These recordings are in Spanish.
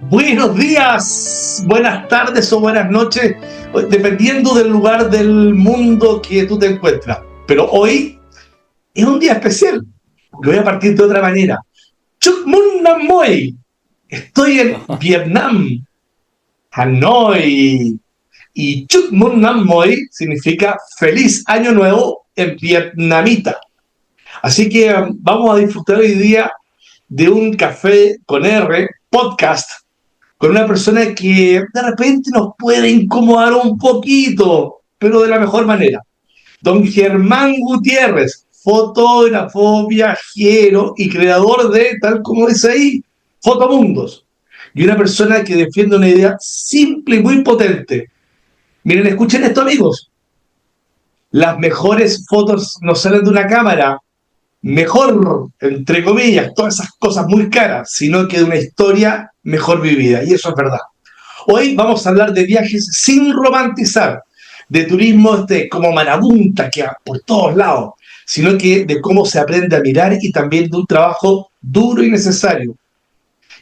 Buenos días, buenas tardes o buenas noches, dependiendo del lugar del mundo que tú te encuentras. Pero hoy es un día especial. Lo voy a partir de otra manera. Chúc Mừng Năm Mới. Estoy en Vietnam, Hanoi. Y Chúc Mừng Năm Mới significa feliz año nuevo en vietnamita. Así que vamos a disfrutar hoy día de un café con R, podcast, con una persona que de repente nos puede incomodar un poquito, pero de la mejor manera. Don Germán Gutiérrez, fotógrafo, viajero y creador de, tal como dice ahí, Fotomundos. Y una persona que defiende una idea simple y muy potente. Miren, escuchen esto, amigos. Las mejores fotos no salen de una cámara, mejor, entre comillas, todas esas cosas muy caras, sino que de una historia mejor vivida. Y eso es verdad. Hoy vamos a hablar de viajes sin romantizar, de turismo como marabunta, que por todos lados, sino que de cómo se aprende a mirar y también de un trabajo duro y necesario.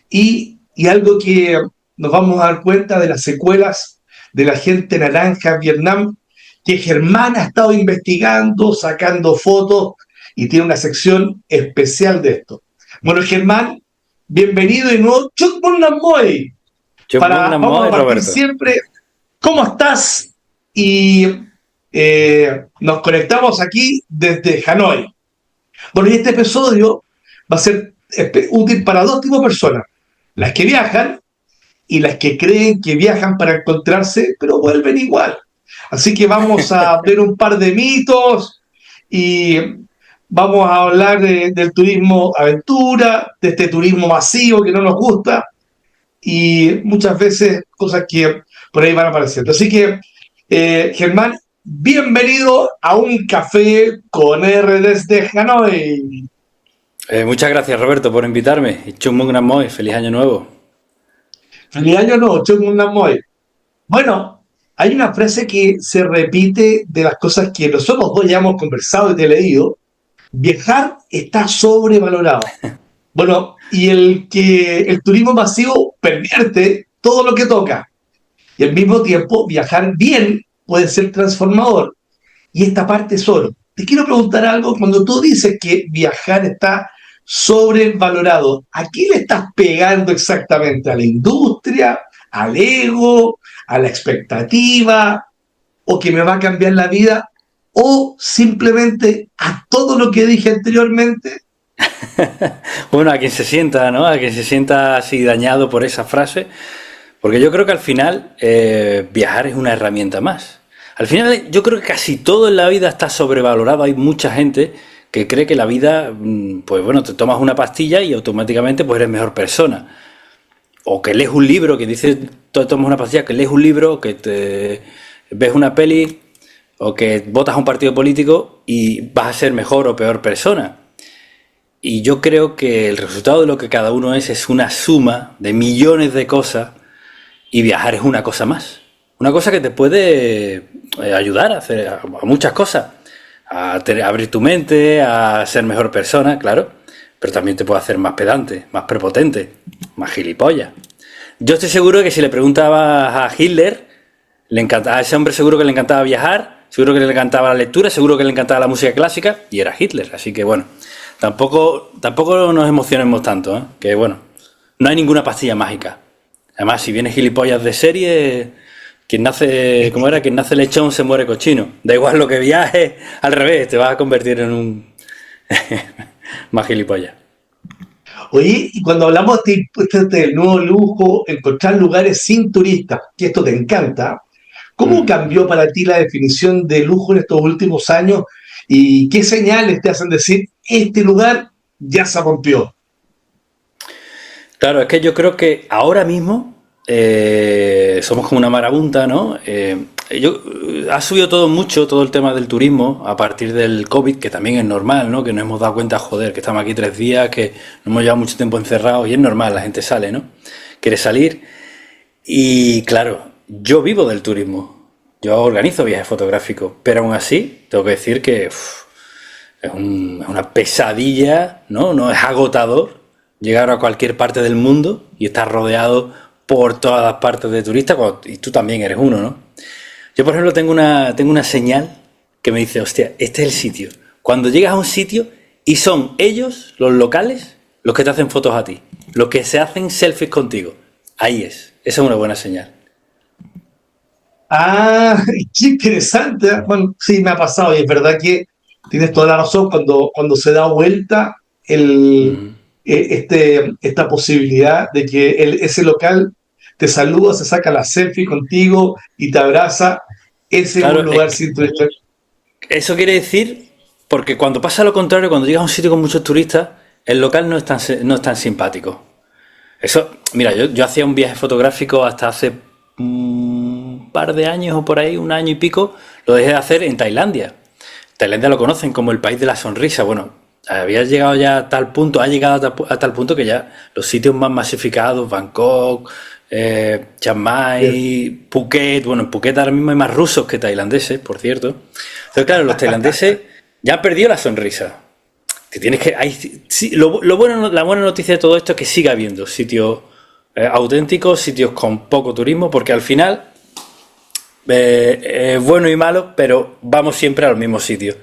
Y algo que nos vamos a dar cuenta de las secuelas de la gente naranja en Vietnam, que Germán ha estado investigando, sacando fotos y tiene una sección especial de esto. Bueno, Germán, bienvenido de nuevo. Chúc Mừng Năm Mới. Vamos a partir Roberto. siempre. ¿Cómo estás? Y nos conectamos aquí desde Hanoi. Bueno, y este episodio va a ser útil para dos tipos de personas. Las que viajan y las que creen que viajan para encontrarse, pero vuelven igual. Así que vamos a ver un par de mitos y vamos a hablar del turismo aventura, de este turismo masivo que no nos gusta y muchas veces cosas que por ahí van apareciendo. Así que, Germán, bienvenido a un café con R desde Hanoi. Muchas gracias, Roberto, por invitarme. Y Chúc Mừng Năm Mới, feliz año nuevo. Feliz año nuevo, Chúc Mừng Năm Mới. Bueno, hay una frase que se repite de las cosas que nosotros dos ya hemos conversado y te he leído. Viajar está sobrevalorado. Bueno, y el turismo masivo pervierte todo lo que toca. Y al mismo tiempo, viajar bien puede ser transformador. Y esta parte es oro. Te quiero preguntar algo. Cuando tú dices que viajar está sobrevalorado, ¿a qué le estás pegando exactamente? ¿A la industria? ¿Al ego? ¿A la expectativa? ¿O que me va a cambiar la vida? ¿O simplemente a todo lo que dije anteriormente? Bueno, a quien se sienta, ¿no? A quien se sienta así dañado por esa frase. Porque yo creo que al final viajar es una herramienta más. Al final yo creo que casi todo en la vida está sobrevalorado. Hay mucha gente que cree que la vida, pues bueno, te tomas una pastilla y automáticamente pues eres mejor persona. O que lees un libro, que dices, tú tomas una pastilla, que lees un libro, que te ves una peli, o que votas a un partido político y vas a ser mejor o peor persona. Y yo creo que el resultado de lo que cada uno es una suma de millones de cosas, y viajar es una cosa más. Una cosa que te puede ayudar a hacer a muchas cosas. A abrir tu mente, a ser mejor persona, claro. Pero también te puede hacer más pedante, más prepotente, más gilipollas. Yo estoy seguro que si le preguntabas a Hitler, a ese hombre seguro que le encantaba viajar, seguro que le encantaba la lectura, seguro que le encantaba la música clásica, y era Hitler. Así que bueno, tampoco nos emocionemos tanto, ¿eh? Que bueno, no hay ninguna pastilla mágica. Además, si viene gilipollas de serie, quien nace, ¿cómo era? Quien nace lechón se muere cochino. Da igual lo que viajes, al revés, te vas a convertir en un más gilipollas. Oye, y cuando hablamos del nuevo lujo, encontrar lugares sin turistas, que esto te encanta, ¿cómo cambió para ti la definición de lujo en estos últimos años? ¿Y qué señales te hacen decir, este lugar ya se rompió? Claro, es que yo creo que ahora mismo somos como una marabunta, ¿no? Ha subido todo mucho, todo el tema del turismo a partir del COVID, que también es normal, ¿no? Que nos hemos dado cuenta, joder, que estamos aquí 3 días, que nos hemos llevado mucho tiempo encerrados y es normal, la gente sale, ¿no? Quiere salir y claro, yo vivo del turismo, yo organizo viajes fotográficos, pero aún así tengo que decir que es una pesadilla, ¿no? No es agotador llegar a cualquier parte del mundo y estar rodeado por todas las partes de turistas, y tú también eres uno, ¿no? Yo, por ejemplo, tengo una señal que me dice, hostia, este es el sitio. Cuando llegas a un sitio y son ellos, los locales, los que te hacen fotos a ti, los que se hacen selfies contigo. Ahí es. Esa es una buena señal. Ah, qué interesante. Bueno, sí, me ha pasado y es verdad que tienes toda la razón cuando se da vuelta el, Uh-huh. esta posibilidad de que ese local te saluda, se saca la selfie contigo y te abraza. Ese es un Claro, lugar sin turista. eso quiere decir, porque cuando pasa lo contrario, cuando llegas a un sitio con muchos turistas, el local no es tan simpático. Eso, mira, yo hacía un viaje fotográfico hasta hace un par de años o por ahí, un año y pico, lo dejé de hacer en Tailandia. Tailandia lo conocen como el país de la sonrisa. Bueno, había llegado ya a tal punto, ha llegado a tal punto que ya los sitios más masificados, Bangkok, Chiang Bien. Mai, Phuket, bueno, en Phuket ahora mismo hay más rusos que tailandeses, por cierto. Entonces, claro, los tailandeses ya han perdido la sonrisa. Te tienes que, sí, la buena noticia de todo esto es que siga habiendo sitios auténticos, sitios con poco turismo, porque al final es bueno y malo, pero vamos siempre a los mismos sitios.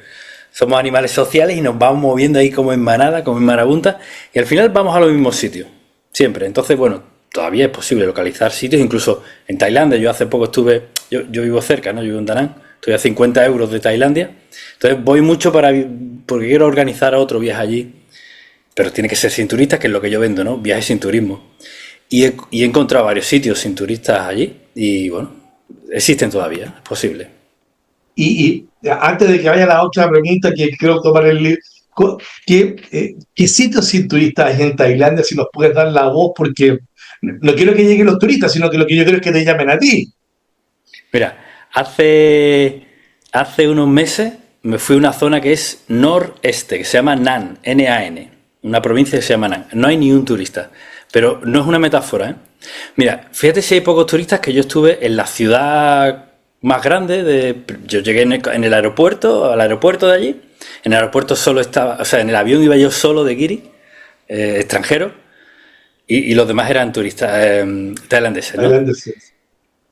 Somos animales sociales y nos vamos moviendo ahí como en manada, como en marabunta, y al final vamos a los mismos sitios, siempre. Entonces, bueno, todavía es posible localizar sitios, incluso en Tailandia. Yo hace poco yo vivo cerca, ¿no? Yo vivo en Da Nang, estoy a 50 euros de Tailandia, entonces voy mucho porque quiero organizar otro viaje allí, pero tiene que ser sin turistas, que es lo que yo vendo, ¿no? Viajes sin turismo. Y he encontrado varios sitios sin turistas allí, y bueno, existen todavía, es posible. Y antes de que vaya a la otra pregunta, que quiero tomar el libro, ¿qué sitios sin turistas hay en Tailandia? Si nos puedes dar la voz, porque no quiero que lleguen los turistas, sino que lo que yo quiero es que te llamen a ti. Mira, hace unos meses me fui a una zona que es noreste, que se llama Nan, Nan, una provincia que se llama Nan. No hay ni un turista, pero no es una metáfora, ¿eh? Mira, fíjate si hay pocos turistas, que yo estuve en la ciudad más grande yo llegué en el aeropuerto, al aeropuerto de allí. En el aeropuerto solo estaba, o sea, en el avión iba yo solo de guiri, extranjero, y los demás eran turistas tailandeses, ¿no? Tailandia, sí.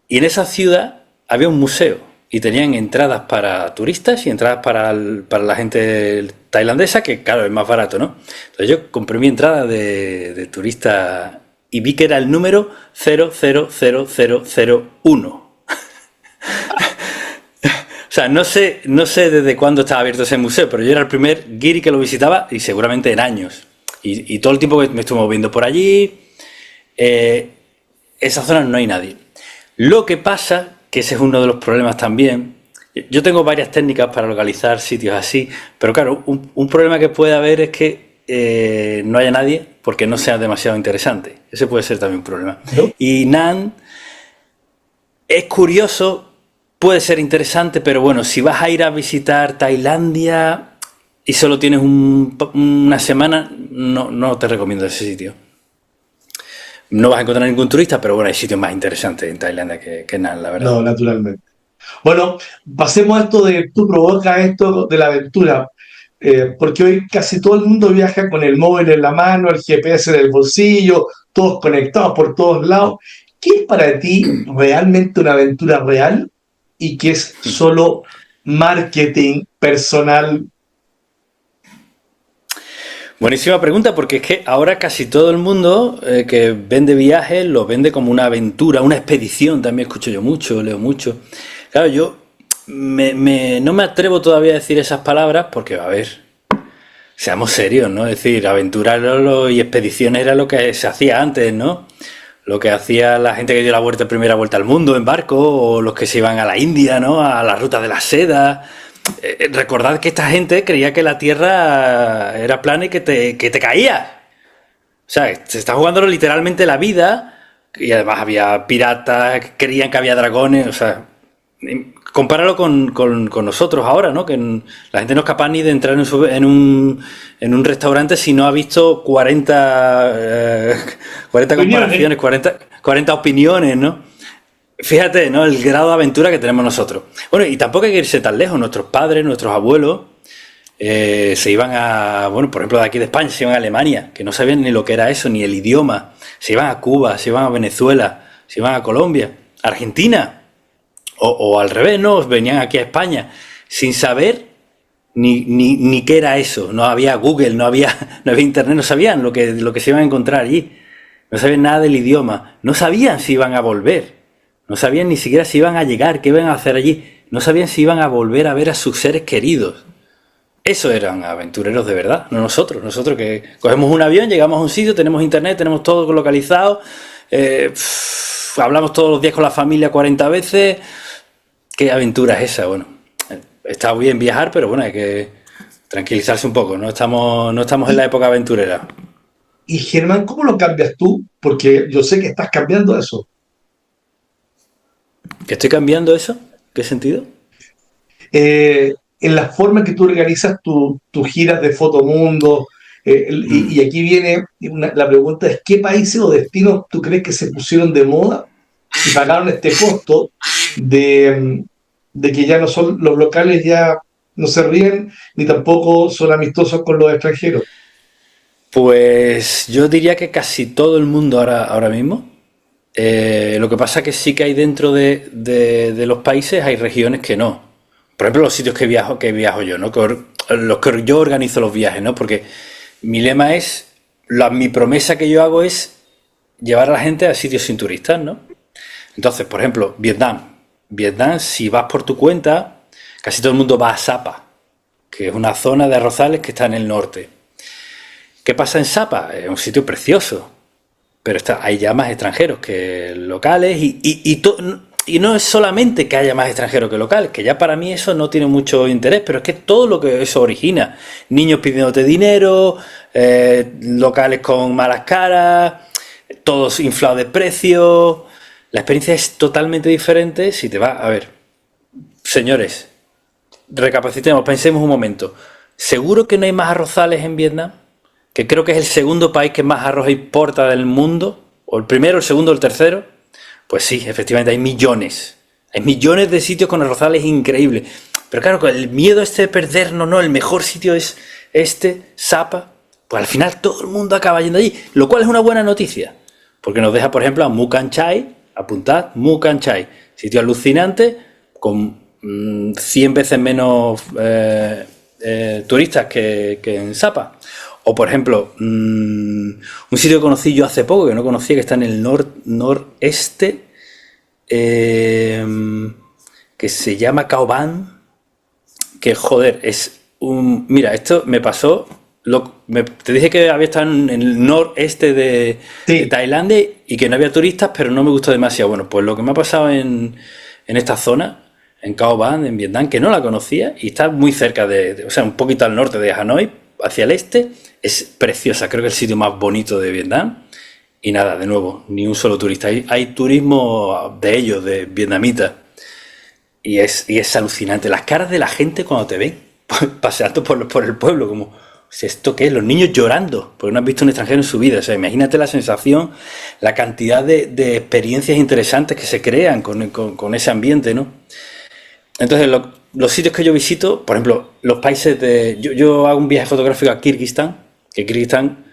Y en esa ciudad había un museo y tenían entradas para turistas y entradas para la gente tailandesa, que claro, es más barato, ¿no? Entonces yo compré mi entrada de turista y vi que era el número 000001. O sea, no sé desde cuándo estaba abierto ese museo, pero yo era el primer guiri que lo visitaba y seguramente en años. Y todo el tiempo que me estuve moviendo por allí, esa zona no hay nadie. Lo que pasa, que ese es uno de los problemas también, yo tengo varias técnicas para localizar sitios así, pero claro, un problema que puede haber es que no haya nadie porque no sea demasiado interesante. Ese puede ser también un problema. ¿No? Y Nan es curioso, puede ser interesante, pero bueno, si vas a ir a visitar Tailandia y solo tienes una semana, no te recomiendo ese sitio. No vas a encontrar ningún turista, pero bueno, hay sitios más interesantes en Tailandia que Nan, la verdad. No, naturalmente. Bueno, pasemos a esto de, tú provocas esto de la aventura, porque hoy casi todo el mundo viaja con el móvil en la mano, el GPS en el bolsillo, todos conectados por todos lados. ¿Qué es para ti realmente una aventura real y qué es solo marketing personal? Buenísima pregunta, porque es que ahora casi todo el mundo que vende viajes lo vende como una aventura, una expedición. También escucho yo mucho, leo mucho. Claro, yo no me atrevo todavía a decir esas palabras porque, a ver, seamos serios, ¿no? Es decir, aventuras y expediciones era lo que se hacía antes, ¿no? Lo que hacía la gente que dio la primera vuelta al mundo en barco, o los que se iban a la India, ¿no? A la ruta de la seda. Recordad que esta gente creía que la Tierra era plana y que te caías. O sea, se está jugando literalmente la vida, y además había piratas, creían que había dragones, o sea, compáralo con nosotros ahora, ¿no? La gente no es capaz ni de entrar en un restaurante si no ha visto 40 Opiniones. comparaciones, 40 opiniones, ¿no? Fíjate, ¿no? El grado de aventura que tenemos nosotros. Bueno, y tampoco hay que irse tan lejos. Nuestros padres, nuestros abuelos, se iban bueno, por ejemplo, de aquí de España, se iban a Alemania, que no sabían ni lo que era eso, ni el idioma. Se iban a Cuba, se iban a Venezuela. se iban a Colombia, Argentina, o al revés, ¿no? Venían aquí a España sin saber ni qué era eso. No había Google, no había internet, no sabían lo que se iban a encontrar allí. No sabían nada del idioma, no sabían si iban a volver, no sabían ni siquiera si iban a llegar, qué iban a hacer allí, no sabían si iban a volver a ver a sus seres queridos. Eso eran aventureros de verdad, no nosotros. Nosotros que cogemos un avión, llegamos a un sitio, tenemos internet, tenemos todo localizado, hablamos todos los días con la familia 40 veces. ¿Qué aventura es esa? Bueno, está bien viajar, pero bueno, hay que tranquilizarse un poco, no estamos en la época aventurera. Y Germán, ¿cómo lo cambias tú? Porque yo sé que estás cambiando eso. ¿Que estoy cambiando eso? ¿Qué sentido? En la forma en que tú organizas tus giras de Fotomundo. Y aquí viene la pregunta es, ¿qué países o destinos tú crees que se pusieron de moda y pagaron este costo de que ya no son los locales, ya no se ríen, ni tampoco son amistosos con los extranjeros? Pues yo diría que casi todo el mundo ahora mismo. Lo que pasa es que sí que hay dentro de los países, hay regiones que no. Por ejemplo, los sitios que viajo yo, ¿no? Los que yo organizo los viajes, ¿no? Porque mi lema es, mi promesa que yo hago es llevar a la gente a sitios sin turistas, ¿no? Entonces, por ejemplo, Vietnam. Vietnam, si vas por tu cuenta, casi todo el mundo va a Sapa, que es una zona de arrozales que está en el norte. ¿Qué pasa en Sapa? Es un sitio precioso, pero hay ya más extranjeros que locales y no es solamente que haya más extranjeros que locales, que ya para mí eso no tiene mucho interés, pero es que todo lo que eso origina, niños pidiéndote dinero, locales con malas caras, todos inflados de precio, la experiencia es totalmente diferente si te vas. A ver, señores, recapacitemos, pensemos un momento, ¿seguro que no hay más arrozales en Vietnam? Que creo que es el segundo país que más arroz importa del mundo, o el primero, el segundo, el tercero. Pues sí, efectivamente hay millones de sitios con arrozales increíbles, pero claro, con el miedo de perdernos, no, el mejor sitio es Sapa, pues al final todo el mundo acaba yendo allí, lo cual es una buena noticia, porque nos deja, por ejemplo, a Mù Cang Chải. Apuntad, Mù Cang Chải, sitio alucinante, con 100 veces menos turistas que en Sapa. O, por ejemplo, un sitio que conocí yo hace poco, que no conocía, que está en el noreste, que se llama Cao Ban, que, joder, es un... Mira, esto me pasó... te dije que había estado en el noreste de Sí. Tailandia y que no había turistas, pero no me gustó demasiado. Bueno, pues lo que me ha pasado en esta zona, en Cao Ban, en Vietnam, que no la conocía, y está muy cerca o sea, un poquito al norte de Hanoi, hacia el este, es preciosa, creo que es el sitio más bonito de Vietnam. Y nada, de nuevo, ni un solo turista. Hay turismo de ellos, de vietnamitas, y es alucinante. Las caras de la gente cuando te ven paseando por el pueblo, como, ¿esto qué es? Los niños llorando, porque no han visto un extranjero en su vida. O sea, imagínate la sensación, la cantidad de experiencias interesantes que se crean con ese ambiente, ¿no? Entonces, los sitios que yo visito, por ejemplo, los países de... Yo hago un viaje fotográfico a Kirguistán, que Kirguistán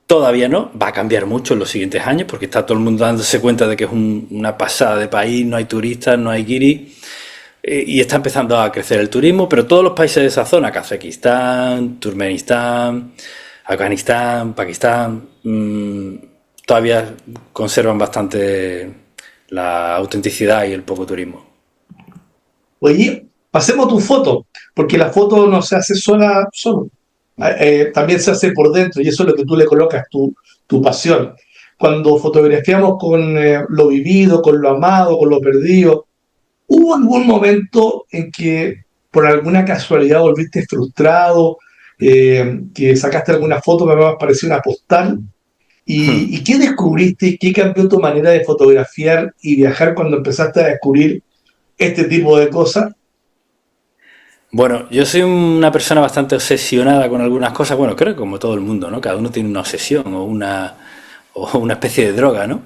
todavía no, va a cambiar mucho en los siguientes años, porque está todo el mundo dándose cuenta de que es una pasada de país, no hay turistas, no hay guiris, y está empezando a crecer el turismo, pero todos los países de esa zona, Kazajistán, Turkmenistán, Afganistán, Pakistán, todavía conservan bastante la autenticidad y el poco turismo. Oye, pasemos a tu foto, porque la foto no se hace solo. También se hace por dentro y eso es lo que tú le colocas, tu pasión. Cuando fotografiamos con lo vivido, con lo amado, con lo perdido, ¿hubo algún momento en que por alguna casualidad volviste frustrado, que sacaste alguna foto que me pareció una postal? ¿Y qué descubriste? ¿Qué cambió tu manera de fotografiar y viajar cuando empezaste a descubrir este tipo de cosas? Bueno, yo soy una persona bastante obsesionada con algunas cosas, bueno, creo que como todo el mundo, ¿no? Cada uno tiene una obsesión o una especie de droga, ¿no?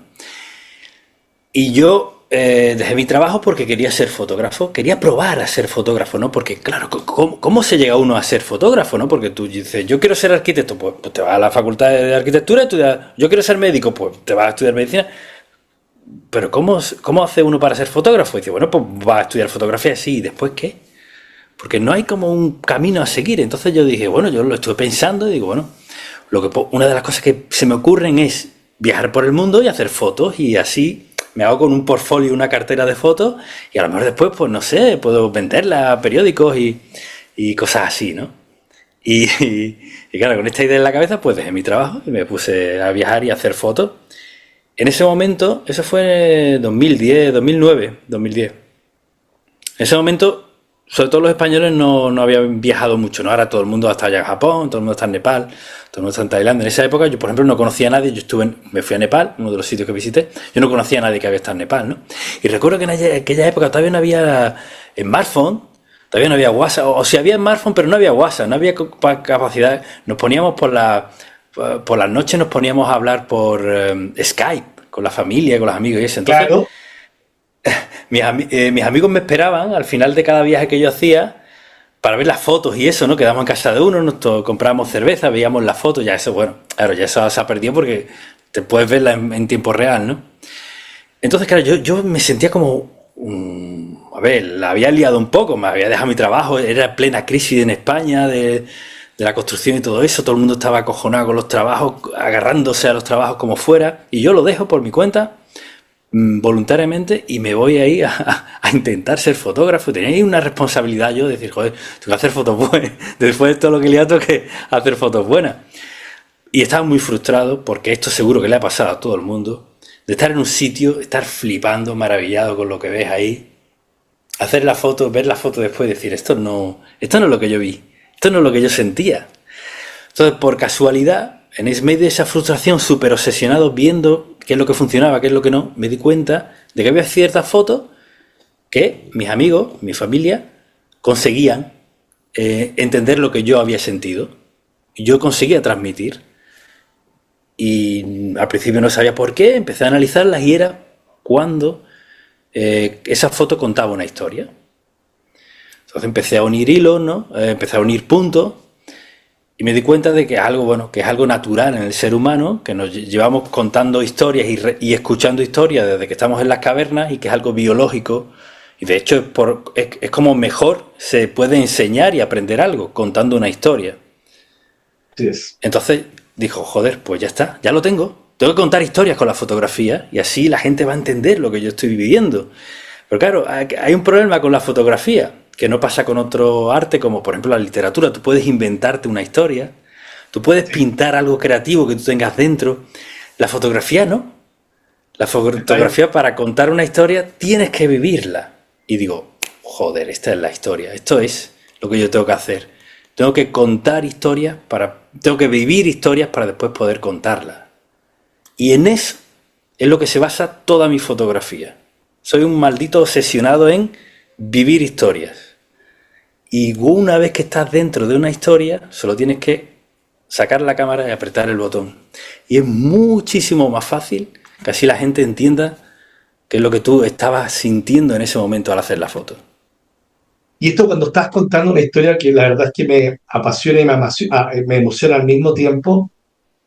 Y yo dejé mi trabajo porque quería ser fotógrafo, quería probar a ser fotógrafo, ¿no? Porque, claro, ¿cómo se llega uno a ser fotógrafo, ¿no? Porque tú dices, yo quiero ser arquitecto, pues te vas a la facultad de arquitectura, estudias, yo quiero ser médico, pues te vas a estudiar medicina. pero ¿cómo hace uno para ser fotógrafo? Y dice, bueno, pues va a estudiar fotografía, sí, ¿y después qué? Porque no hay como un camino a seguir. Entonces yo dije, bueno, yo lo estuve pensando y digo, bueno, una de las cosas que se me ocurren es viajar por el mundo y hacer fotos, y así me hago con un portfolio, una cartera de fotos, y a lo mejor después, pues no sé, puedo venderla a periódicos y cosas así, ¿no? Y claro, con esta idea en la cabeza, pues dejé mi trabajo y me puse a viajar y a hacer fotos. En ese momento, eso fue en 2010, 2009, 2010. En ese momento, sobre todo los españoles no habían viajado mucho, ¿no? Ahora todo el mundo está allá en Japón, todo el mundo está en Nepal, todo el mundo está en Tailandia. En esa época yo, por ejemplo, no conocía a nadie. Me fui a Nepal, uno de los sitios que visité. Yo no conocía a nadie que había estado en Nepal, ¿no? Y recuerdo que en aquella época todavía no había smartphone, todavía no había WhatsApp, o si había smartphone, pero no había WhatsApp, no había capacidad. Nos poníamos por las noches, nos poníamos a hablar por Skype, con la familia, con los amigos y eso. Entonces, Claro, mis amigos me esperaban al final de cada viaje que yo hacía para ver las fotos y eso, ¿no? Quedábamos en casa de uno, comprábamos cerveza, veíamos las fotos, ya eso, bueno, claro, ya eso se ha perdido porque te puedes verla en tiempo real, ¿no? Entonces, claro, yo me sentía como, a ver, la había liado un poco, me había dejado mi trabajo, era plena crisis en España de la construcción y todo eso, todo el mundo estaba acojonado con los trabajos, agarrándose a los trabajos como fuera, y yo lo dejo por mi cuenta, voluntariamente, y me voy ahí a intentar ser fotógrafo. Tenía ahí una responsabilidad yo de decir, joder, tengo que hacer fotos buenas, después de todo lo que le ha tengo que hacer fotos buenas. Y estaba muy frustrado, porque esto seguro que le ha pasado a todo el mundo, de estar en un sitio, estar flipando, maravillado con lo que ves ahí, hacer la foto, ver la foto después y decir, esto no es lo que yo vi, esto no es lo que yo sentía. Entonces, por casualidad, en medio de esa frustración, súper obsesionado, viendo qué es lo que funcionaba, qué es lo que no, me di cuenta de que había ciertas fotos que mis amigos, mi familia, conseguían entender lo que yo había sentido. Y yo conseguía transmitir. Y al principio no sabía por qué, empecé a analizarlas y era cuando esa foto contaba una historia. Entonces empecé a unir hilos, ¿no? Empecé a unir puntos. Y me di cuenta de que es algo, bueno, que es algo natural en el ser humano, que nos llevamos contando historias y escuchando historias desde que estamos en las cavernas, y que es algo biológico. Y de hecho es como mejor se puede enseñar y aprender algo contando una historia. sí es. Entonces dijo, joder, pues ya está, ya lo tengo. Tengo que contar historias con la fotografía y así la gente va a entender lo que yo estoy viviendo. Pero claro, hay un problema con la fotografía que no pasa con otro arte, como por ejemplo la literatura. Tú puedes inventarte una historia, tú puedes pintar algo creativo que tú tengas dentro. La fotografía no. La fotografía, para contar una historia, tienes que vivirla. Y digo, joder, esta es la historia, esto es lo que yo tengo que hacer. Tengo que contar historias, tengo que vivir historias para después poder contarlas. Y en eso es lo que se basa toda mi fotografía. Soy un maldito obsesionado en vivir historias. Y una vez que estás dentro de una historia, solo tienes que sacar la cámara y apretar el botón. Y es muchísimo más fácil que así la gente entienda qué es lo que tú estabas sintiendo en ese momento al hacer la foto. Y esto cuando estás contando una historia que la verdad es que me apasiona y me emociona al mismo tiempo,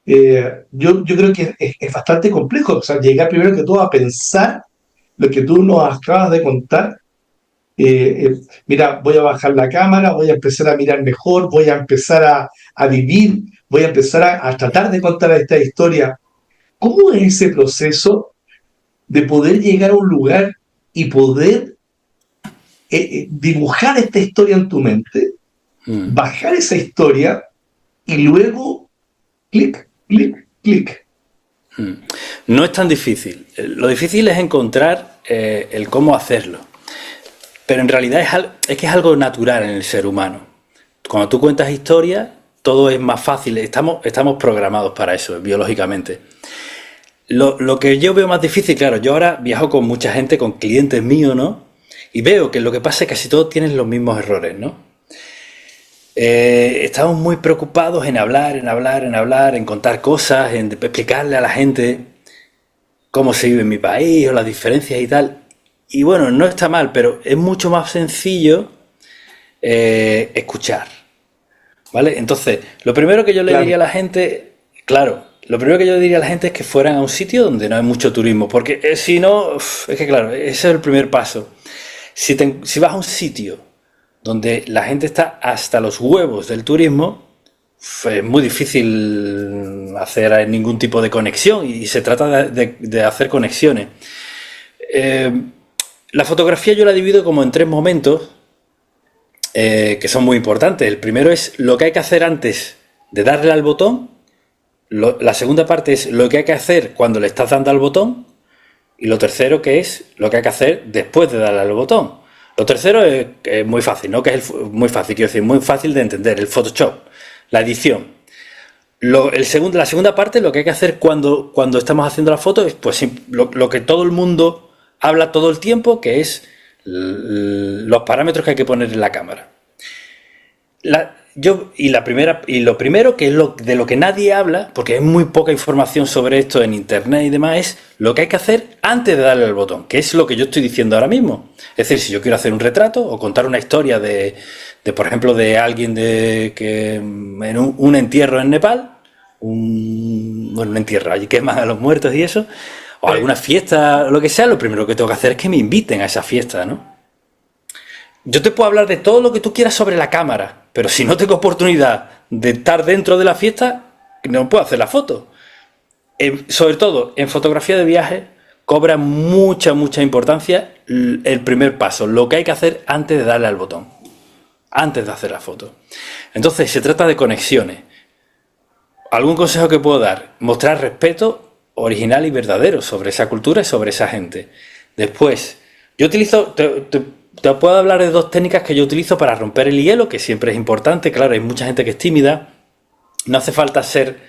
yo creo que es bastante complejo. O sea, llegar primero que todo a pensar lo que tú nos acabas de contar. Mira, voy a bajar la cámara, voy a empezar a mirar mejor, voy a empezar a vivir, voy a empezar a tratar de contar esta historia. ¿Cómo es ese proceso de poder llegar a un lugar y poder dibujar esta historia en tu mente, bajar esa historia y luego clic, clic, clic? No es tan difícil. Lo difícil es encontrar el cómo hacerlo. Pero en realidad es que es algo natural en el ser humano. Cuando tú cuentas historias, todo es más fácil. Estamos programados para eso, biológicamente. Lo que yo veo más difícil, claro, yo ahora viajo con mucha gente, con clientes míos, ¿no? Y veo que lo que pasa es que casi todos tienen los mismos errores, ¿no? Estamos muy preocupados en hablar, en contar cosas, en explicarle a la gente cómo se vive en mi país o las diferencias y tal. Y bueno, no está mal, pero es mucho más sencillo escuchar, ¿vale? Entonces, lo primero que yo le diría a la gente, claro, lo primero que yo diría a la gente es que fueran a un sitio donde no hay mucho turismo, porque si no, es que claro, ese es el primer paso. Si vas a un sitio donde la gente está hasta los huevos del turismo, es muy difícil hacer ningún tipo de conexión y se trata de hacer conexiones. La fotografía yo la divido como en tres momentos que son muy importantes. El primero es lo que hay que hacer antes de darle al botón. La segunda parte es lo que hay que hacer cuando le estás dando al botón. Y lo tercero que es lo que hay que hacer después de darle al botón. Lo tercero es muy fácil, ¿no? Que es muy fácil, quiero decir, muy fácil de entender. El Photoshop, la edición. La segunda parte, lo que hay que hacer cuando estamos haciendo la foto es pues lo que todo el mundo habla todo el tiempo, que es los parámetros que hay que poner en la cámara. Lo primero, que es de lo que nadie habla, porque hay muy poca información sobre esto en internet y demás, es lo que hay que hacer antes de darle al botón, que es lo que yo estoy diciendo ahora mismo. Es decir, si yo quiero hacer un retrato o contar una historia de por ejemplo, de alguien que en un entierro en Nepal, un entierro, allí queman a los muertos y eso, o alguna fiesta, lo que sea, lo primero que tengo que hacer es que me inviten a esa fiesta, ¿no? Yo te puedo hablar de todo lo que tú quieras sobre la cámara, pero si no tengo oportunidad de estar dentro de la fiesta, no puedo hacer la foto. Sobre todo en fotografía de viaje cobra mucha importancia el primer paso, lo que hay que hacer antes de darle al botón, antes de hacer la foto. Entonces se trata de conexiones. ¿Algún consejo que puedo dar? Mostrar respeto original y verdadero sobre esa cultura y sobre esa gente. Después, yo utilizo... Te puedo hablar de dos técnicas que yo utilizo para romper el hielo, que siempre es importante. Claro, hay mucha gente que es tímida. No hace falta ser...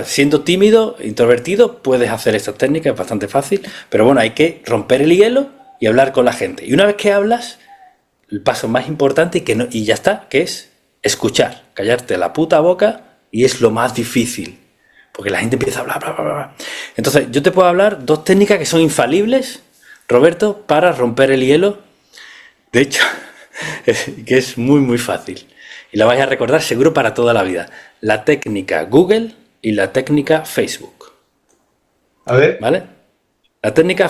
siendo tímido, introvertido, puedes hacer estas técnicas, es bastante fácil. Pero bueno, hay que romper el hielo y hablar con la gente. Y una vez que hablas, el paso más importante y ya está, que es escuchar. Callarte la puta boca, y es lo más difícil. Porque la gente empieza a hablar, bla, bla, bla. Entonces, yo te puedo hablar dos técnicas que son infalibles, Roberto, para romper el hielo. De hecho, que es muy fácil. Y la vais a recordar seguro para toda la vida. La técnica Google y la técnica Facebook. A ver. ¿Vale? La técnica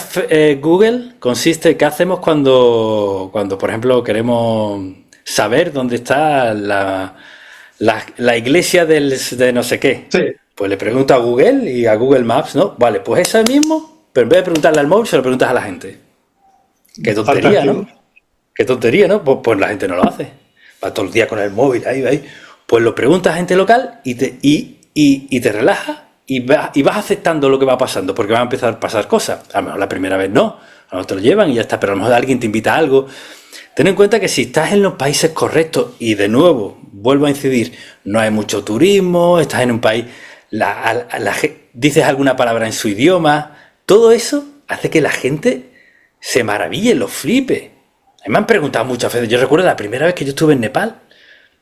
Google consiste en qué hacemos cuando, por ejemplo, queremos saber dónde está la iglesia de no sé qué. Sí. Pues le pregunto a Google y a Google Maps, ¿no? Vale, pues eso mismo, pero en vez de preguntarle al móvil, se lo preguntas a la gente. Qué tontería, ¿no? Qué tontería, ¿no? Pues la gente no lo hace. Va todo el día con el móvil, ahí. Pues lo preguntas a gente local y te relajas y vas aceptando lo que va pasando, porque van a empezar a pasar cosas. A lo mejor la primera vez no, a lo mejor te lo llevan y ya está, pero a lo mejor alguien te invita a algo. Ten en cuenta que si estás en los países correctos, y de nuevo, vuelvo a incidir, no hay mucho turismo, estás en un país... dices alguna palabra en su idioma, todo eso hace que la gente se maraville, lo flipe. Me han preguntado muchas veces, yo recuerdo la primera vez que yo estuve en Nepal,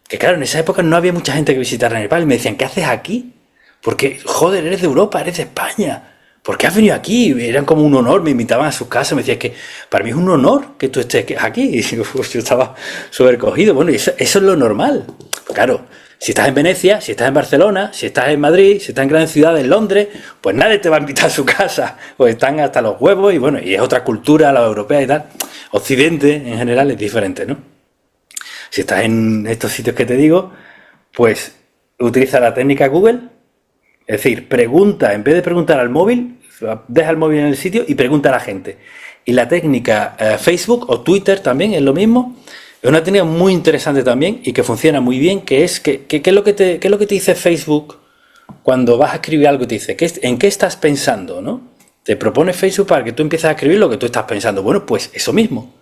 que claro, en esa época no había mucha gente que visitara Nepal, y me decían, ¿qué haces aquí? Porque, joder, eres de Europa, eres de España, ¿por qué has venido aquí? Eran como un honor, me invitaban a sus casas, me decían que para mí es un honor que tú estés aquí, y yo estaba súper cogido. Bueno, y eso es lo normal. Pues claro, si estás en Venecia, si estás en Barcelona, si estás en Madrid, si estás en grandes ciudades, en Londres, pues nadie te va a invitar a su casa, pues están hasta los huevos, y bueno, y es otra cultura, la europea y tal. Occidente, en general, es diferente, ¿no? Si estás en estos sitios que te digo, pues utiliza la técnica Google, es decir, pregunta, en vez de preguntar al móvil, deja el móvil en el sitio y pregunta a la gente. Y la técnica Facebook o Twitter también es lo mismo. Es una técnica muy interesante también y que funciona muy bien, que es ¿qué es lo que te dice Facebook cuando vas a escribir algo? Te dice, ¿en qué estás pensando? ¿No? Te propone Facebook para que tú empieces a escribir lo que tú estás pensando. Bueno, pues eso mismo.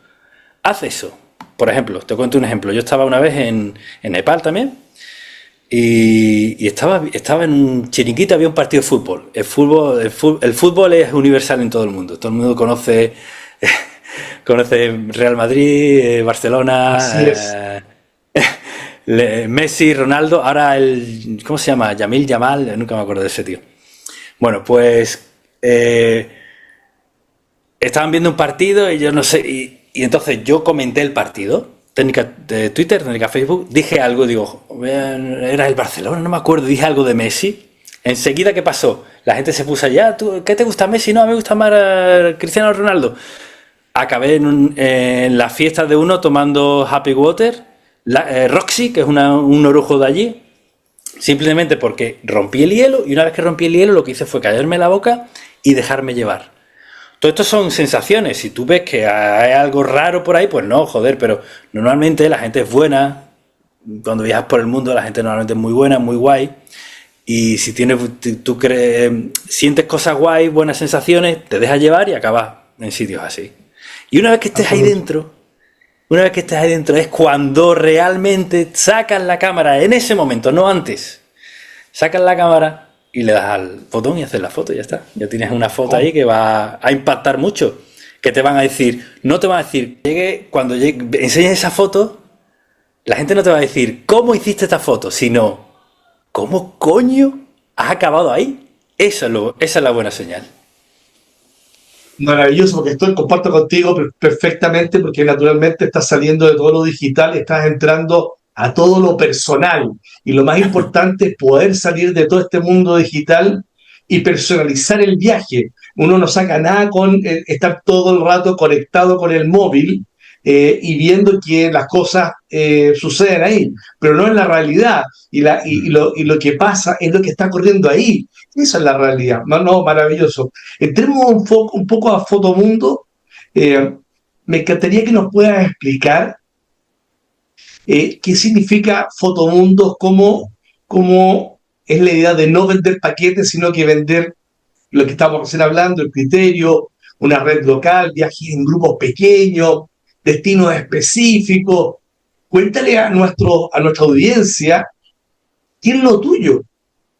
Haz eso. Por ejemplo, te cuento un ejemplo. Yo estaba una vez en Nepal también y estaba en un chiringuito, había un partido de fútbol. El fútbol es universal en todo el mundo. Todo el mundo conoce Real Madrid, Barcelona, Messi, Ronaldo. Ahora ¿cómo se llama? Yamal, nunca me acuerdo de ese tío. Bueno, pues estaban viendo un partido y yo no sé, y entonces yo comenté el partido, técnica de Twitter, técnica Facebook, dije algo, digo, era el Barcelona, no me acuerdo, dije algo de Messi, Enseguida, ¿qué pasó? La gente se puso allá, ¿tú, qué te gusta Messi? No, a mí me gusta más Cristiano Ronaldo. Acabé en las fiestas de uno tomando Happy Water, Roxy, que es un orujo de allí, simplemente porque rompí el hielo y una vez que rompí el hielo lo que hice fue callarme la boca y dejarme llevar. Todo esto son sensaciones. Si tú ves que hay algo raro por ahí, pues no, joder, pero normalmente la gente es buena. Cuando viajas por el mundo la gente normalmente es muy buena, muy guay. Y si tienes, tú crees, sientes cosas guay, buenas sensaciones, te dejas llevar y acabas en sitios así. Y una vez que estés ahí dentro es cuando realmente sacas la cámara, en ese momento, no antes. Sacas la cámara y le das al botón y haces la foto y ya está. Ya tienes una foto ahí que va a impactar mucho. Que te van a decir, no te van a decir, cuando enseñes esa foto, la gente no te va a decir, ¿cómo hiciste esta foto? Sino, ¿cómo coño has acabado ahí? Esa es la buena señal. Maravilloso, porque comparto contigo perfectamente, porque naturalmente estás saliendo de todo lo digital, estás entrando a todo lo personal. Y lo más importante es poder salir de todo este mundo digital y personalizar el viaje. Uno no saca nada con estar todo el rato conectado con el móvil y viendo que las cosas suceden ahí, pero no en la realidad. Y lo que pasa es lo que está ocurriendo ahí. Esa es la realidad. No, no, maravilloso. Entremos un poco a Fotomundo. Eh, Me encantaría que nos puedas explicar qué significa Fotomundo, cómo es la idea de no vender paquetes, sino que vender lo que estamos recién hablando, el criterio, una red local, viajes en grupos pequeños, destinos específicos. Cuéntale a nuestra audiencia qué es lo tuyo,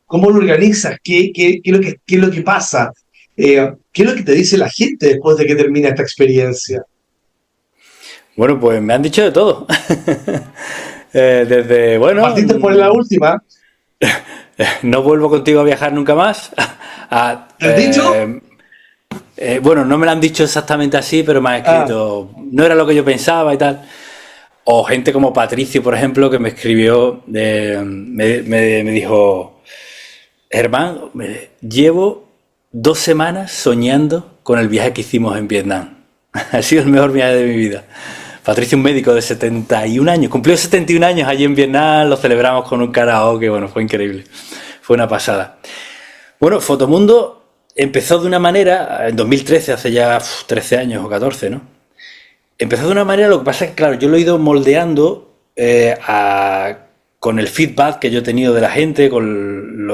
cómo lo organizas, qué es lo que pasa, qué es lo que te dice la gente después de que termina esta experiencia. Bueno, pues me han dicho de todo. Desde, bueno, Partiste por la última, no vuelvo contigo a viajar nunca más. a, ¿te has dicho? bueno, no me lo han dicho exactamente así, pero me han Ah, escrito, no era lo que yo pensaba y tal. O gente como Patricio, por ejemplo, que me escribió, me dijo, Germán, llevo 2 semanas soñando con el viaje que hicimos en Vietnam. Ha sido el mejor viaje de mi vida. Patricio, un médico de 71 años, cumplió 71 años allí en Vietnam, lo celebramos con un karaoke, bueno, fue increíble, fue una pasada. Bueno, Fotomundo empezó de una manera, en 2013, hace ya 13 años o 14, ¿no? Empezó de una manera, lo que pasa es que, claro, yo lo he ido moldeando con el feedback que yo he tenido de la gente, con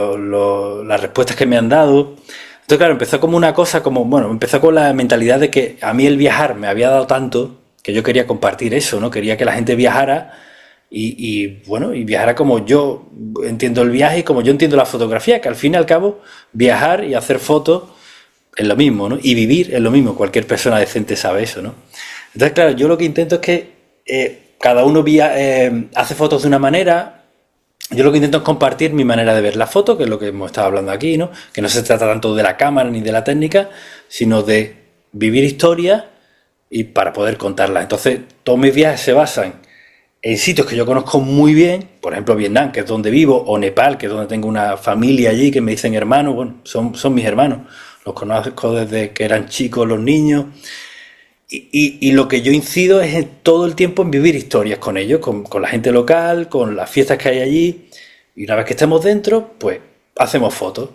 las respuestas que me han dado. Entonces, claro, empezó como una cosa, bueno, empezó con la mentalidad de que a mí el viajar me había dado tanto que yo quería compartir eso, ¿no? Quería que la gente viajara bueno, y viajara como yo entiendo el viaje y como yo entiendo la fotografía, que al fin y al cabo, viajar y hacer fotos es lo mismo, ¿no? Y vivir es lo mismo, cualquier persona decente sabe eso, ¿no? Entonces, claro, yo lo que intento es que cada uno hace fotos de una manera. Yo lo que intento es compartir mi manera de ver la foto, que es lo que hemos estado hablando aquí, ¿no? Que no se trata tanto de la cámara ni de la técnica, sino de vivir historias y para poder contarlas. Entonces, todos mis viajes se basan en sitios que yo conozco muy bien, por ejemplo Vietnam, que es donde vivo, o Nepal, que es donde tengo una familia allí, que me dicen hermanos, bueno, son mis hermanos, los conozco desde que eran chicos los niños, y lo que yo incido es todo el tiempo en vivir historias con ellos, con la gente local, con las fiestas que hay allí. Y una vez que estemos dentro, pues hacemos fotos.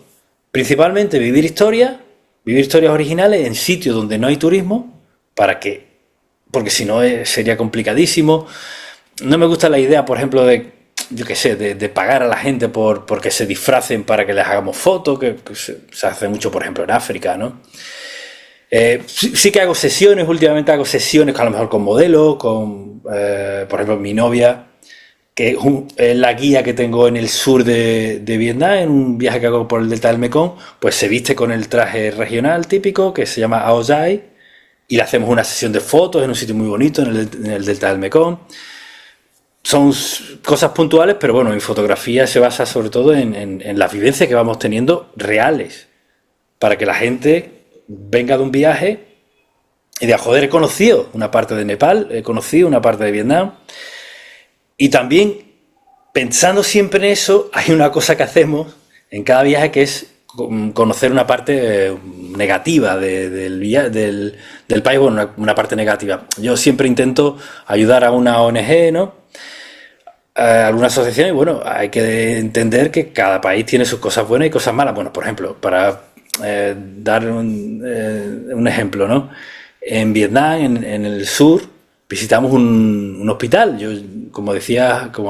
Principalmente vivir historias originales en sitios donde no hay turismo, porque si no sería complicadísimo. No me gusta la idea, por ejemplo, yo qué sé, de pagar a la gente porque se disfracen para que les hagamos fotos, que se hace mucho, por ejemplo, en África, ¿no? Sí que hago sesiones, últimamente hago sesiones a lo mejor con modelos, por ejemplo, mi novia, que es la guía que tengo en el sur de Vietnam, en un viaje que hago por el delta del Mekong, pues se viste con el traje regional típico que se llama Ao Dai y le hacemos una sesión de fotos en un sitio muy bonito en el delta del Mekong. Son cosas puntuales, pero bueno, mi fotografía se basa sobre todo en las vivencias que vamos teniendo reales, para que la gente venga de un viaje y diga, joder, he conocido una parte de Nepal, he conocido una parte de Vietnam. Y también, pensando siempre en eso, hay una cosa que hacemos en cada viaje, que es conocer una parte negativa del país, bueno, una parte negativa. Yo siempre intento ayudar a una ONG, ¿no? A alguna asociación, y bueno, hay que entender que cada país tiene sus cosas buenas y cosas malas. Bueno, por ejemplo, para dar un ejemplo, ¿no? En Vietnam, en el sur, visitamos un hospital. Yo, como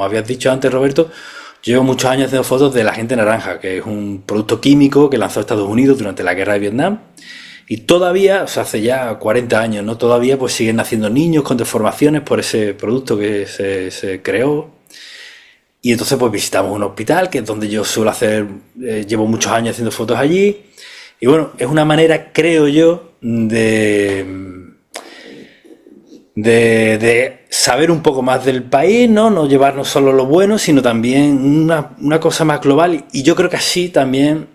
habías dicho antes, Roberto, llevo muchos años haciendo fotos de la gente naranja, que es un producto químico que lanzó Estados Unidos durante la guerra de Vietnam. Y todavía, o sea, hace ya 40 años, ¿no? Todavía pues siguen naciendo niños con deformaciones por ese producto que se creó. Y entonces pues visitamos un hospital, que es donde yo suelo hacer, llevo muchos años haciendo fotos allí. Y bueno, es una manera, creo yo, de saber un poco más del país, ¿no? No llevarnos solo lo bueno, sino también una cosa más global. Y yo creo que así también,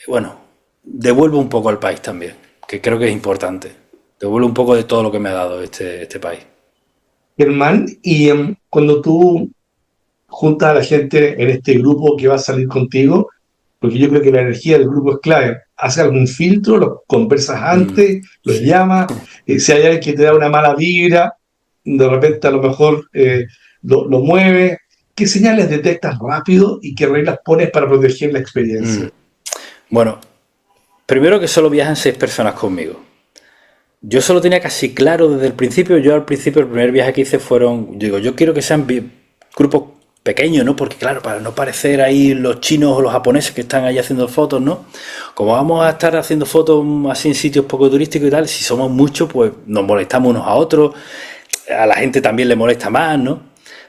bueno, devuelvo un poco al país también, que creo que es importante. Devuelvo un poco de todo lo que me ha dado este país. Germán, y cuando tú juntas a la gente en este grupo que va a salir contigo, porque yo creo que la energía del grupo es clave. ¿Haces algún filtro? ¿Los conversas Mm. antes? ¿Los llamas? Si hay alguien que te da una mala vibra, de repente a lo mejor lo mueve. ¿Qué señales detectas rápido y qué reglas pones para proteger la Mm. experiencia? Bueno, primero que solo viajan 6 personas conmigo. Yo solo tenía casi claro desde el principio. Yo al principio, el primer viaje que hice digo, yo quiero que sean grupos pequeños, ¿no? Porque claro, para no parecer ahí los chinos o los japoneses que están ahí haciendo fotos, ¿no? Como vamos a estar haciendo fotos así en sitios poco turísticos y tal, si somos muchos, pues nos molestamos unos a otros, a la gente también le molesta más, ¿no?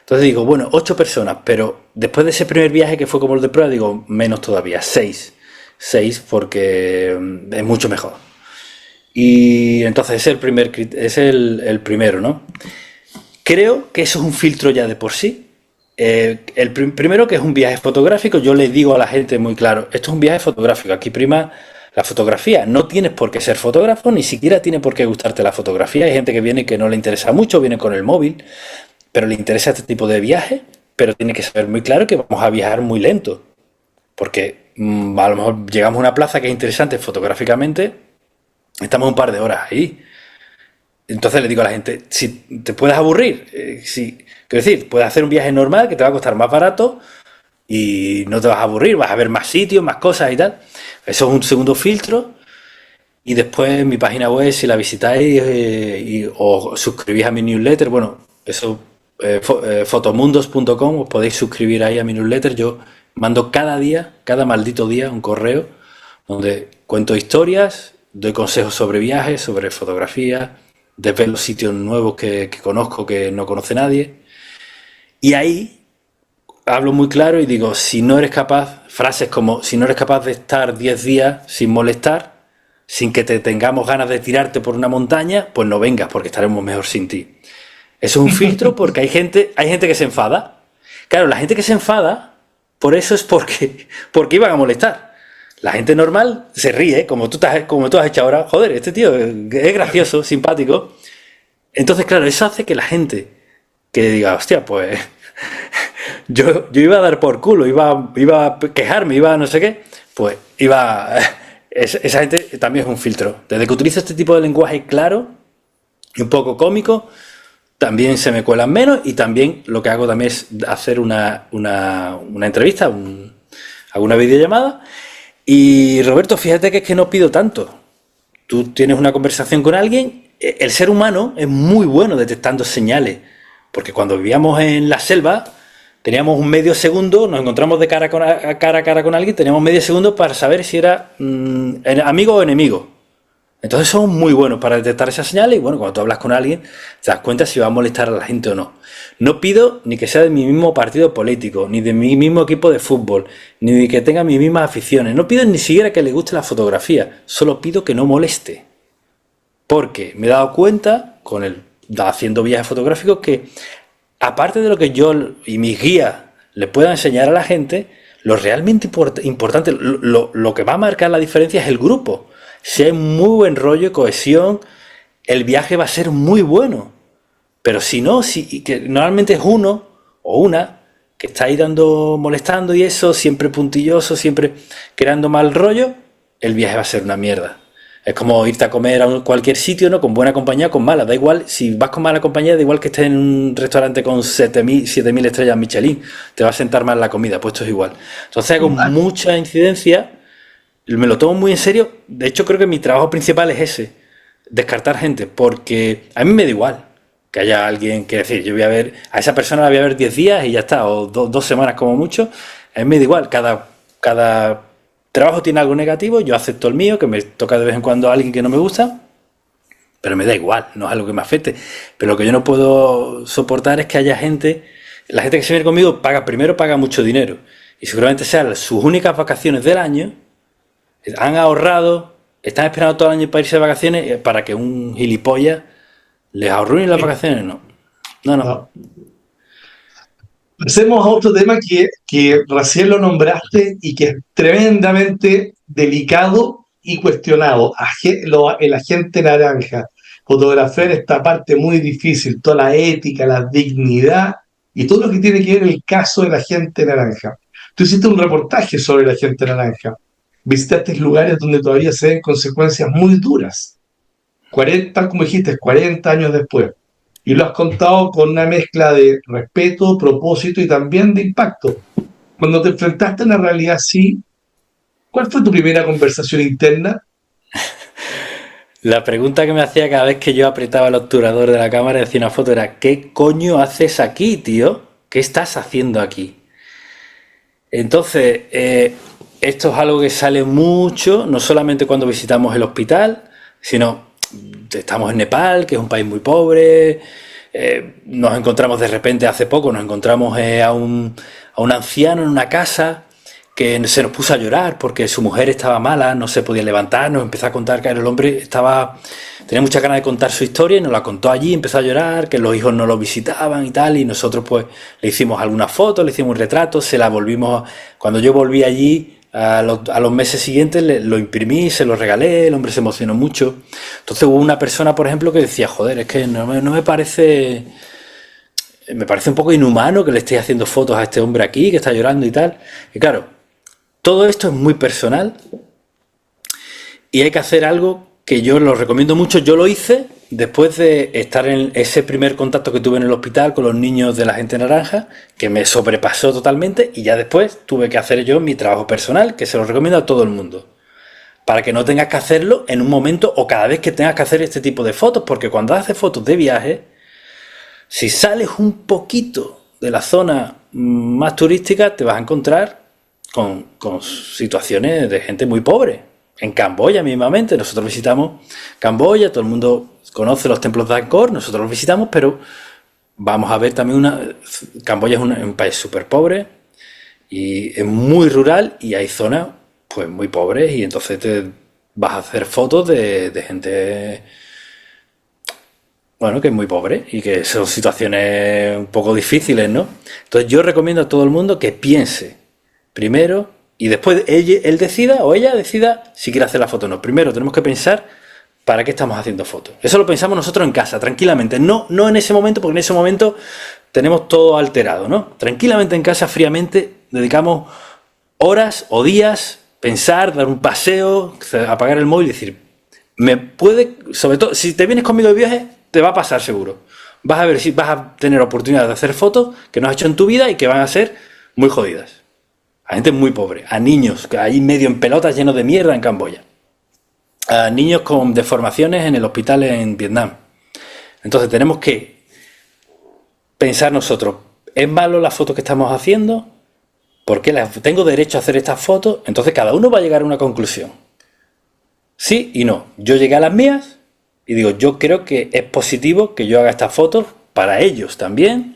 Entonces digo, bueno, 8 personas, pero después de ese primer viaje que fue como el de prueba, digo, menos todavía, 6. 6 porque es mucho mejor. Y entonces es el primero, ¿no? Creo que eso es un filtro ya de por sí. Primero, que es un viaje fotográfico. Yo le digo a la gente muy claro, esto es un viaje fotográfico, aquí prima la fotografía. No tienes por qué ser fotógrafo, ni siquiera tiene por qué gustarte la fotografía. Hay gente que viene que no le interesa mucho, viene con el móvil, pero le interesa este tipo de viaje, pero tiene que saber muy claro que vamos a viajar muy lento, porque a lo mejor llegamos a una plaza que es interesante fotográficamente, estamos un par de horas ahí. Entonces le digo a la gente, si te puedes aburrir, quiero decir, puedes hacer un viaje normal que te va a costar más barato y no te vas a aburrir, vas a ver más sitios, más cosas y tal. Eso es un segundo filtro. Y después mi página web, si la visitáis o suscribís a mi newsletter, bueno, eso, fotomundos.com, os podéis suscribir ahí a mi newsletter. Yo mando cada día, cada maldito día, un correo donde cuento historias, doy consejos sobre viajes, sobre fotografía, desvelo sitios nuevos que conozco, que no conoce nadie. Y ahí hablo muy claro y digo, si no eres capaz, frases como, si no eres capaz de estar 10 días sin molestar, sin que te tengamos ganas de tirarte por una montaña, pues no vengas, porque estaremos mejor sin ti. Eso es un filtro porque hay gente que se enfada. Claro, la gente que se enfada, por eso es porque iban a molestar. La gente normal se ríe, como tú has hecho ahora. Joder, este tío es gracioso, simpático. Entonces, claro, eso hace que la gente que diga, hostia, pues yo iba a dar por culo, iba a quejarme, iba a no sé qué, pues esa gente también es un filtro. Desde que utilizo este tipo de lenguaje claro y un poco cómico, también se me cuelan menos, y también lo que hago también es hacer una entrevista, alguna videollamada. Y Roberto, fíjate que es que no pido tanto. Tú tienes una conversación con alguien, el ser humano es muy bueno detectando señales, porque cuando vivíamos en la selva teníamos un medio segundo, nos encontramos de cara a cara con alguien, teníamos medio segundo para saber si era amigo o enemigo. Entonces somos muy buenos para detectar esas señales, y bueno, cuando tú hablas con alguien te das cuenta si va a molestar a la gente o no. No pido ni que sea de mi mismo partido político, ni de mi mismo equipo de fútbol, ni de que tenga mis mismas aficiones. No pido ni siquiera que le guste la fotografía, solo pido que no moleste. Porque me he dado cuenta, haciendo viajes fotográficos, que aparte de lo que yo y mis guías le puedan enseñar a la gente, lo realmente importante, lo que va a marcar la diferencia es el grupo. Si hay muy buen rollo y cohesión, el viaje va a ser muy bueno. Pero si no, que normalmente es uno o una que está ahí molestando y eso, siempre puntilloso, siempre creando mal rollo, el viaje va a ser una mierda. Es como irte a comer a cualquier sitio, ¿no? Con buena compañía, con mala. Da igual, si vas con mala compañía, da igual que estés en un restaurante con 7.000 estrellas Michelin. Te va a sentar mal la comida, pues esto es igual. Entonces hago mucha incidencia, me lo tomo muy en serio. De hecho, creo que mi trabajo principal es ese, descartar gente, porque a mí me da igual que haya alguien, que decir, yo voy a ver, a esa persona la voy a ver 10 días y ya está, o 2 semanas como mucho. A mí me da igual, cada trabajo tiene algo negativo, yo acepto el mío, que me toca de vez en cuando a alguien que no me gusta, pero me da igual, no es algo que me afecte. Pero lo que yo no puedo soportar es que haya la gente que se viene conmigo primero paga mucho dinero, y seguramente sean sus únicas vacaciones del año, han ahorrado, están esperando todo el año para irse de vacaciones, para que un gilipollas les arruine las vacaciones. No. Pasemos a otro tema que recién lo nombraste y que es tremendamente delicado y cuestionado. El agente naranja. Fotografiar esta parte muy difícil, toda la ética, la dignidad y todo lo que tiene que ver el caso del agente naranja. Tú hiciste un reportaje sobre el agente naranja. Visitaste lugares donde todavía se ven consecuencias muy duras. 40, como dijiste, 40 años después. Y lo has contado con una mezcla de respeto, propósito y también de impacto. Cuando te enfrentaste a una realidad así, ¿cuál fue tu primera conversación interna? La pregunta que me hacía cada vez que yo apretaba el obturador de la cámara y hacía una foto era: ¿qué coño haces aquí, tío? ¿Qué estás haciendo aquí? Entonces, esto es algo que sale mucho, no solamente cuando visitamos el hospital, sino estamos en Nepal, que es un país muy pobre, nos encontramos de repente, hace poco, nos encontramos a un anciano en una casa que se nos puso a llorar porque su mujer estaba mala, no se podía levantar, nos empezó a contar que el hombre tenía mucha ganas de contar su historia y nos la contó allí, empezó a llorar, que los hijos no lo visitaban y tal, y nosotros pues le hicimos algunas fotos, le hicimos un retrato, cuando yo volví allí, a los meses siguientes lo imprimí, se lo regalé, el hombre se emocionó mucho. Entonces hubo una persona, por ejemplo, que decía: joder, es que no me parece un poco inhumano que le estéis haciendo fotos a este hombre aquí, que está llorando y tal. Y claro, todo esto es muy personal y hay que hacer algo que yo lo recomiendo mucho. Yo lo hice después de estar en ese primer contacto que tuve en el hospital con los niños de la gente naranja, que me sobrepasó totalmente, y ya después tuve que hacer yo mi trabajo personal, que se lo recomiendo a todo el mundo, para que no tengas que hacerlo en un momento o cada vez que tengas que hacer este tipo de fotos, porque cuando haces fotos de viaje, si sales un poquito de la zona más turística, te vas a encontrar con situaciones de gente muy pobre. En Camboya mismamente, nosotros visitamos Camboya, todo el mundo conoce los templos de Angkor, nosotros los visitamos, pero vamos a ver también Camboya es un país súper pobre y es muy rural, y hay zonas pues muy pobres, y entonces te vas a hacer fotos de gente, bueno, que es muy pobre y que son situaciones un poco difíciles, ¿no? Entonces yo recomiendo a todo el mundo que piense primero y después él decida o ella decida si quiere hacer la foto o no. Primero tenemos que pensar para qué estamos haciendo fotos. Eso lo pensamos nosotros en casa, tranquilamente. No en ese momento, porque en ese momento tenemos todo alterado, ¿no? Tranquilamente en casa, fríamente, dedicamos horas o días, pensar, dar un paseo, apagar el móvil y decir: sobre todo, si te vienes conmigo de viaje, te va a pasar seguro. Vas a ver si vas a tener oportunidad de hacer fotos que no has hecho en tu vida y que van a ser muy jodidas. A gente muy pobre, a niños que hay medio en pelotas llenos de mierda en Camboya, a niños con deformaciones en el hospital en Vietnam. Entonces tenemos que pensar nosotros: ¿es malo la foto que estamos haciendo? ¿Por qué tengo derecho a hacer estas fotos? Entonces cada uno va a llegar a una conclusión. Sí y no. Yo llegué a las mías y digo: yo creo que es positivo que yo haga estas fotos para ellos también.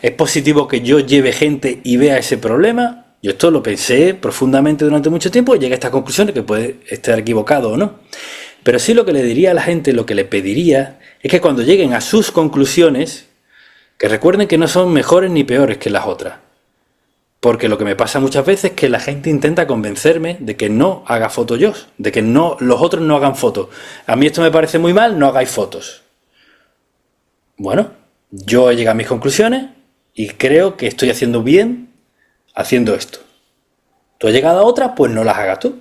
¿Es positivo que yo lleve gente y vea ese problema? Yo esto lo pensé profundamente durante mucho tiempo y llegué a esta conclusión de que puede estar equivocado o no. Pero sí, lo que le diría a la gente, lo que le pediría, es que cuando lleguen a sus conclusiones, que recuerden que no son mejores ni peores que las otras. Porque lo que me pasa muchas veces es que la gente intenta convencerme de que no haga fotos yo, de que los otros no hagan fotos. A mí esto me parece muy mal, no hagáis fotos. Bueno, yo he llegado a mis conclusiones y creo que estoy haciendo bien haciendo esto. Tú has llegado a otras, pues no las hagas tú.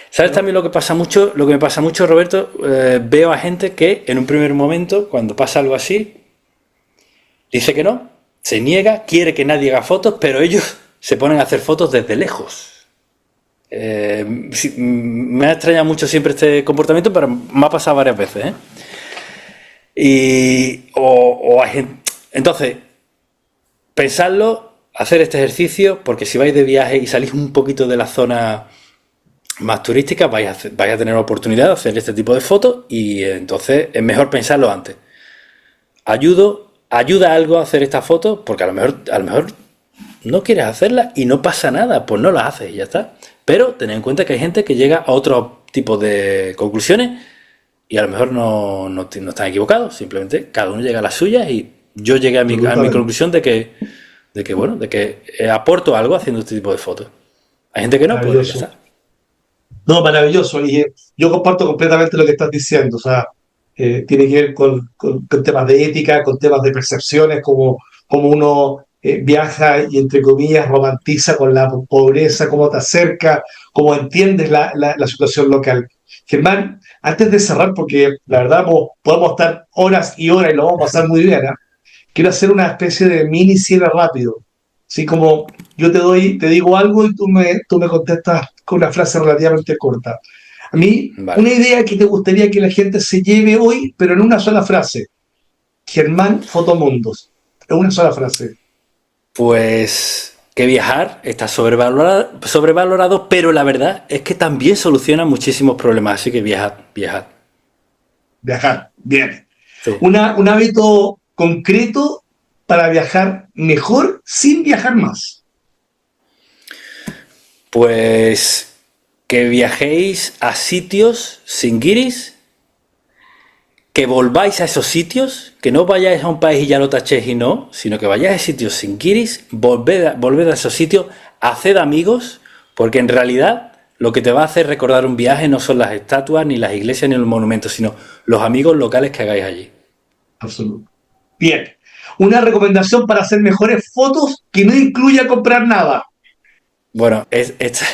¿Sabes también lo que pasa mucho? Lo que me pasa mucho, Roberto, veo a gente que en un primer momento, cuando pasa algo así, dice que no, se niega, quiere que nadie haga fotos, pero ellos se ponen a hacer fotos desde lejos. Me ha extrañado mucho siempre este comportamiento, pero me ha pasado varias veces, ¿eh? O hay gente... Entonces, pensadlo, hacer este ejercicio, porque si vais de viaje y salís un poquito de la zona más turística, vais a tener oportunidad de hacer este tipo de fotos, y entonces es mejor pensarlo antes. Ayuda algo a hacer esta foto, porque a lo mejor no quieres hacerla y no pasa nada, pues no la haces y ya está. Pero tened en cuenta que hay gente que llega a otro tipo de conclusiones y a lo mejor no están equivocados, simplemente cada uno llega a las suyas, y yo llegué a mi conclusión de que aporto algo haciendo este tipo de fotos. Hay gente que no, pues ya está. No, maravilloso. Y yo comparto completamente lo que estás diciendo. O sea, tiene que ver con temas de ética, con temas de percepciones, como uno viaja y, entre comillas, romantiza con la pobreza, cómo te acerca, cómo entiendes la situación local. Germán, antes de cerrar, porque la verdad podemos estar horas y horas y lo vamos a pasar muy bien, ¿eh? Quiero hacer una especie de mini cierre rápido. Así como yo te digo algo y tú me contestas con una frase relativamente corta. A mí, Vale. una idea que te gustaría que la gente se lleve hoy, pero en una sola frase. Germán Fotomundos. En una sola frase. Pues que viajar está sobrevalorado, pero la verdad es que también soluciona muchísimos problemas, así que viajad. Viajar. Bien. Sí. Un hábito concreto para viajar mejor sin viajar más. Pues que viajéis a sitios sin guiris, que volváis a esos sitios, que no vayáis a un país y ya lo tachéis y no, sino que vayáis a sitios sin guiris, volved a esos sitios, haced amigos, porque en realidad lo que te va a hacer recordar un viaje no son las estatuas, ni las iglesias, ni los monumentos, sino los amigos locales que hagáis allí. Absoluto. Bien. Una recomendación para hacer mejores fotos que no incluya comprar nada. Bueno, esto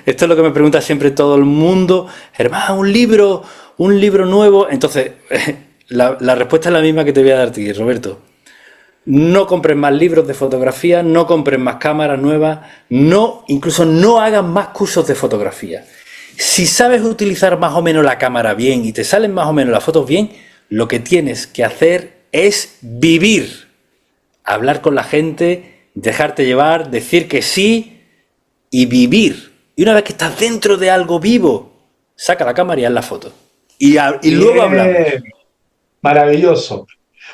es lo que me pregunta siempre todo el mundo. Germán, un libro nuevo. Entonces, la respuesta es la misma que te voy a dar a ti, Roberto. No compres más libros de fotografía, no compres más cámaras nuevas, incluso no hagas más cursos de fotografía. Si sabes utilizar más o menos la cámara bien y te salen más o menos las fotos bien, lo que tienes que hacer es vivir. Hablar con la gente, dejarte llevar, decir que sí y vivir. Y una vez que estás dentro de algo vivo, saca la cámara y haz la foto. Y luego hablamos. Maravilloso.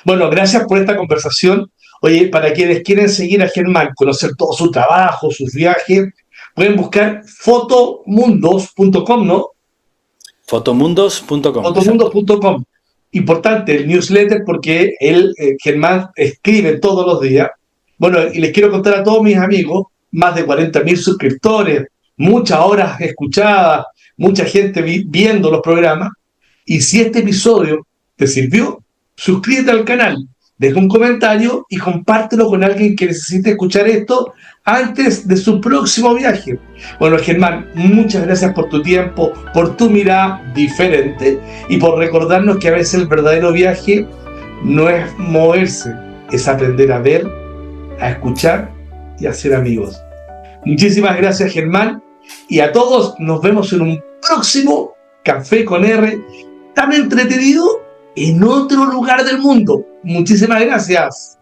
Bueno, gracias por esta conversación. Oye, para quienes quieren seguir a Germán, conocer todo su trabajo, sus viajes, pueden buscar fotomundos.com, ¿no? Fotomundos.com. Fotomundos.com. Importante el newsletter porque Germán, escribe todos los días. Bueno, y les quiero contar a todos mis amigos, más de 40.000 suscriptores, muchas horas escuchadas, mucha gente viendo los programas. Y si este episodio te sirvió, suscríbete al canal, deja un comentario y compártelo con alguien que necesite escuchar esto antes de su próximo viaje. Bueno, Germán, muchas gracias por tu tiempo, por tu mirada diferente y por recordarnos que a veces el verdadero viaje no es moverse, es aprender a ver, a escuchar y a ser amigos. Muchísimas gracias, Germán, y a todos nos vemos en un próximo Café con R, tan entretenido en otro lugar del mundo. Muchísimas gracias.